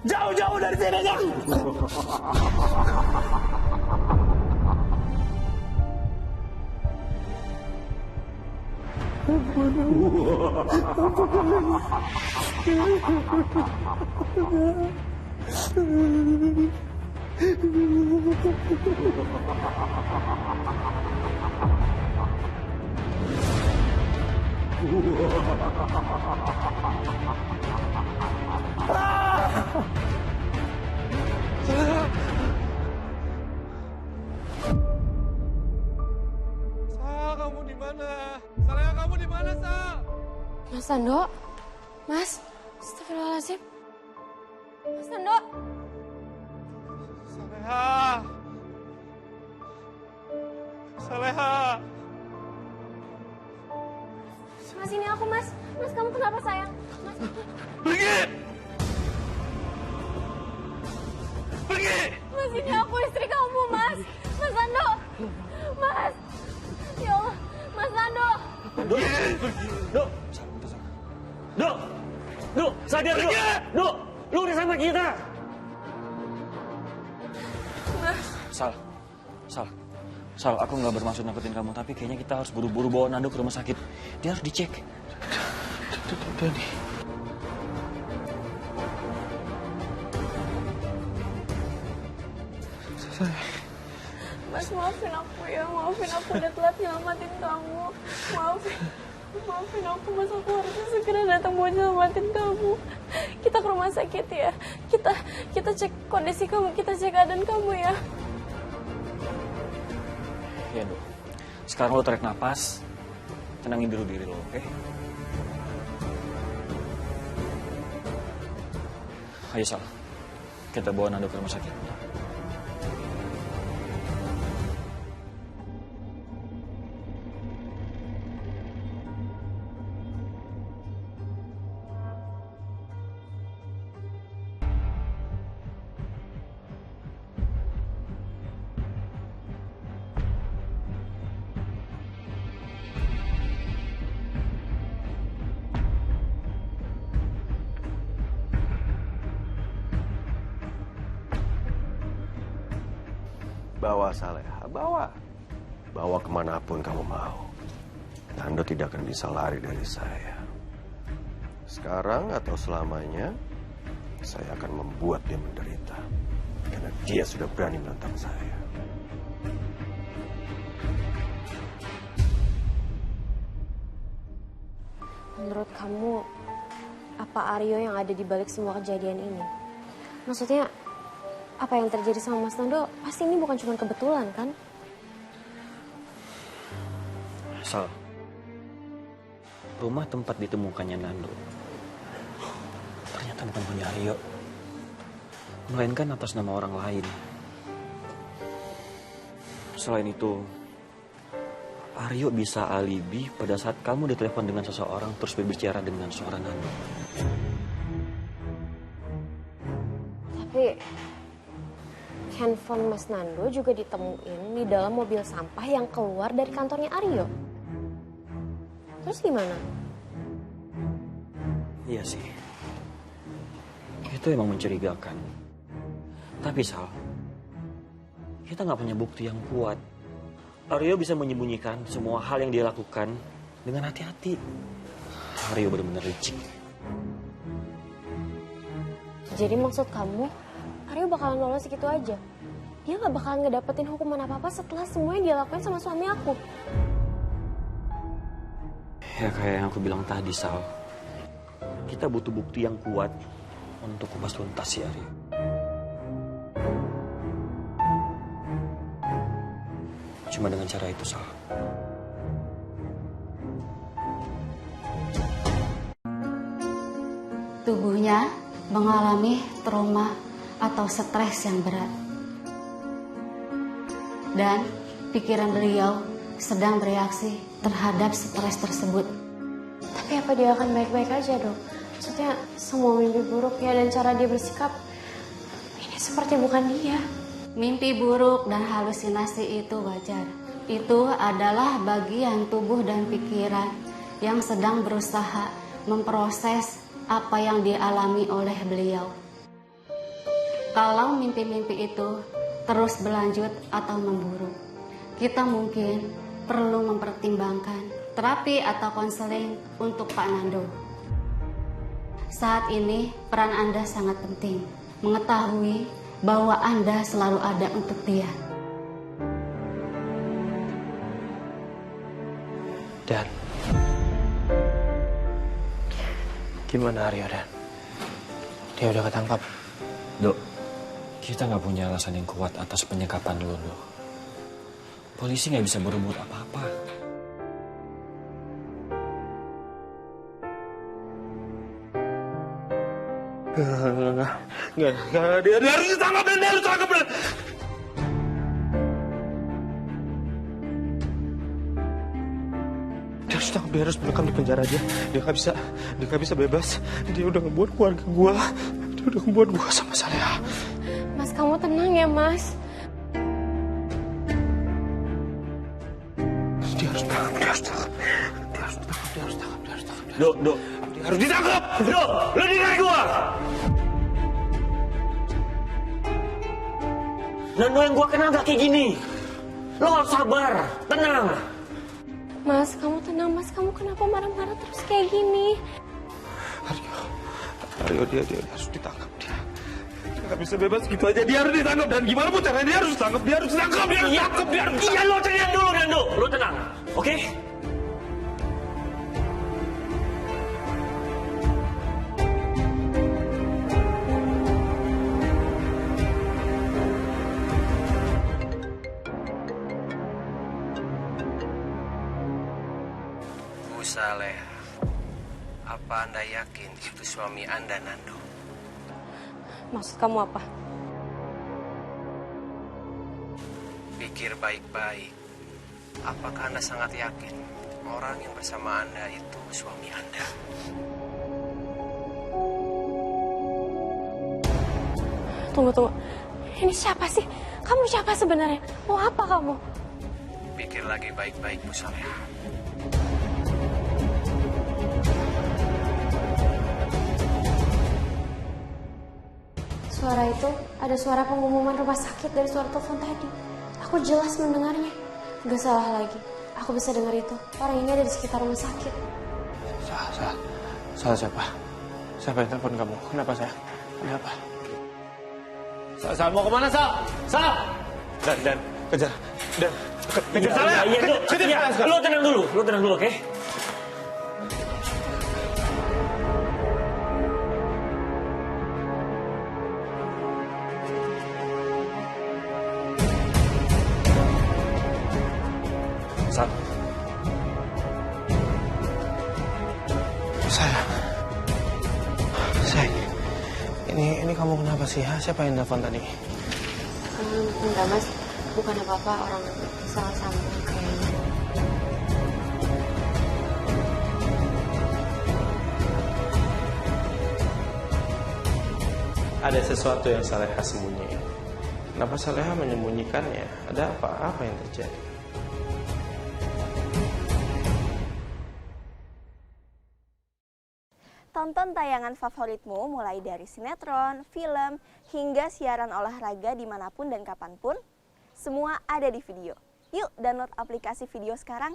Jauh-jauh dari sini, jauh! Sal, kamu di mana? Saleha, kamu di mana, Sal? Mas Nando? Mas? Astagfirullahaladzim. Mas Nando? Saleha. Saleha. Mas, ini aku, Mas. Mas, kamu kenapa, sayang? Mas. Pergi! Pergi! Mas, ini aku, istri kamu, Mas. Mas Nando. Mas. Ya Allah. Mas Nando. Duk, sadar, Duk. Duk, lu udah sama kita. Sal, aku nggak bermaksud nakutin kamu, tapi kayaknya kita harus buru-buru bawa Nando ke rumah sakit. Dia harus dicek. Udah nih. Mas, maafin aku ya. Maafin aku udah telat nyelamatin kamu. Maafin aku, Mas. Aku harusnya segera datang buat nyelamatin kamu. Kita ke rumah sakit ya. Kita cek kondisi kamu, kita cek keadaan kamu ya. Iya, Dok. Sekarang lo tarik napas, tenangin dulu diri lo, oke? Ayo, Sal. Kita bawa Nando ke rumah sakit. Bawa Saleha, bawa. Bawa kemanapun kamu mau. Nando tidak akan bisa lari dari saya. Sekarang atau selamanya, saya akan membuat dia menderita. Karena dia sudah berani menentang saya. Menurut kamu, apa Aryo yang ada di balik semua kejadian ini? Maksudnya, apa yang terjadi sama Mas Nando, pasti ini bukan cuma kebetulan, kan? Sal, rumah tempat ditemukannya Nando ternyata bukan punya Aryo, melainkan atas nama orang lain. Selain itu, Aryo bisa alibi pada saat kamu ditelepon dengan seseorang terus berbicara dengan seorang Nando. Tapi handphone Mas Nando juga ditemuin di dalam mobil sampah yang keluar dari kantornya Aryo. Terus gimana? Iya sih, itu emang mencurigakan. Tapi Sal, kita nggak punya bukti yang kuat. Aryo bisa menyembunyikan semua hal yang dia lakukan dengan hati-hati. Aryo benar-benar licik. Jadi maksud kamu, Aryo bakalan lolos gitu aja? Dia gak bakalan ngedapetin hukuman apa-apa setelah semua yang dia lakuin sama suami aku? Ya kayak yang aku bilang tadi, Sal. Kita butuh bukti yang kuat untuk kupas tuntas si Aryo. Cuma dengan cara itu, Sal. Tubuhnya mengalami trauma atau stres yang berat. Dan pikiran beliau sedang bereaksi terhadap stres tersebut. Tapi Tapi apa dia akan baik-baik aja, Dok? Maksudnya semua mimpi buruknya dan cara dia bersikap ini seperti bukan dia. Mimpi buruk dan halusinasi itu wajar. Itu adalah bagian tubuh dan pikiran yang sedang berusaha memproses apa yang dialami oleh beliau. Kalau mimpi-mimpi itu terus berlanjut atau memburuk, kita mungkin perlu mempertimbangkan terapi atau konseling untuk Pak Nando. Saat ini peran Anda sangat penting, mengetahui bahwa Anda selalu ada untuk dia. Dan gimana Aryo, Dan? Dia udah ketangkap? Dok, kita nggak punya alasan yang kuat atas penyekapan lo, Dok. Polisi nggak bisa berbuat apa-apa. Enggak. Dia harus ditangkap dan dia harus ditangkap. Dia harus mendekam di penjara aja. Dia nggak bisa bebas. Dia udah ngebuat keluarga gua. Dia udah ngebuat gua sama Saleha. Mas, kamu tenang ya, Mas. Dia harus ditangkap. Dok, Dia harus ditangkap. Dok, lu dengar gua. Nando yang gua kenal gak kayak gini. Lo harus sabar, tenang. Mas, kamu tenang, Mas. Kamu kenapa marah-marah terus kayak gini? Aryo, dia harus ditangkap. Dia nggak bisa bebas gitu aja. Dia harus ditangkap, dan gimana pun caranya dia harus ditangkap. Iya, lo tenang dulu, Nando. Lo tenang, oke? Bu Saleha, apa Anda yakin itu suami Anda, Nando? Maksud kamu apa? Pikir baik-baik. Apakah Anda sangat yakin orang yang bersama Anda itu suami Anda? Tunggu. Ini siapa sih? Kamu siapa sebenarnya? Mau apa kamu? Pikir lagi baik-baik, Bu Saleha. Suara itu ada suara pengumuman rumah sakit dari suara telepon tadi. Aku jelas mendengarnya. Gak salah lagi. Aku bisa dengar itu. Orang ini ada di sekitar rumah sakit. Salah siapa? Siapa yang telepon kamu? Kenapa saya? Ada apa? Sal mau kemana, Sal? Sal! Dan kejar. Kejar Saleha. Iya, Dok. Kejar Iya, Saleha. lo tenang dulu, oke? Sal, Sayang, ini kamu kenapa sih? Siapa yang telepon tadi? Enggak, Mas. Bukan apa-apa, orang salah sambung kayaknya. Ada sesuatu yang Saleha sembunyiin. Kenapa Saleha menyembunyikannya? Ada apa? Apa yang terjadi? Tonton tayangan favoritmu mulai dari sinetron, film, hingga siaran olahraga dimanapun dan kapanpun. Semua ada di video. Yuk download aplikasi video sekarang.